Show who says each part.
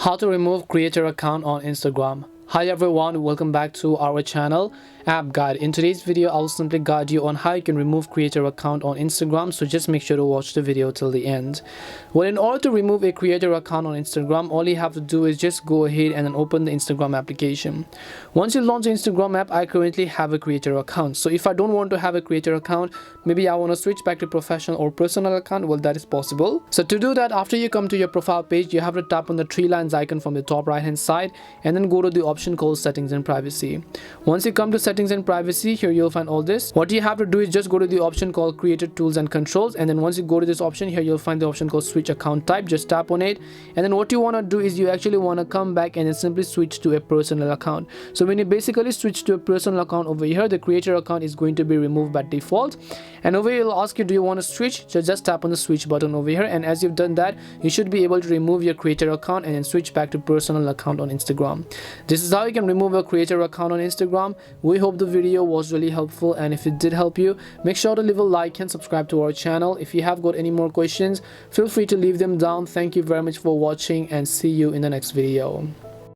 Speaker 1: How to remove creator account on Instagram. Hi everyone, welcome back to our channel App Guide. In today's video, I'll simply guide you on how you can remove creator account on Instagram, so just make sure to watch the video till the end. Well, in order to remove a creator account on Instagram, all you have to do is just go ahead and then open the Instagram application. Once you launch the Instagram app, I currently have a creator account. So if I don't want to have a creator account, maybe I want to switch back to professional or personal account, well, that is possible. So to do that, after you come to your profile page, you have to tap on the three lines icon from the top right hand side and then go to the option called settings and privacy. Once you come to settings and privacy, here you'll find all this. What you have to do is just go to the option called creator tools and controls, and then once you go to this option, here you'll find the option called switch account type. Just tap on it, and then what you want to do is you actually want to come back and then simply switch to a personal account. So when you basically switch to a personal account over here, the creator account is going to be removed by default, and over here it'll ask you, do you want to switch? So just tap on the switch button over here, and as you've done that, you should be able to remove your creator account and then switch back to personal account on Instagram. This is how you can remove a creator account on Instagram. We hope the video was really helpful, and if it did help you, make sure to leave a like and subscribe to our channel. If you have got any more questions, feel free to leave them down. Thank you very much for watching, and see you in the next video.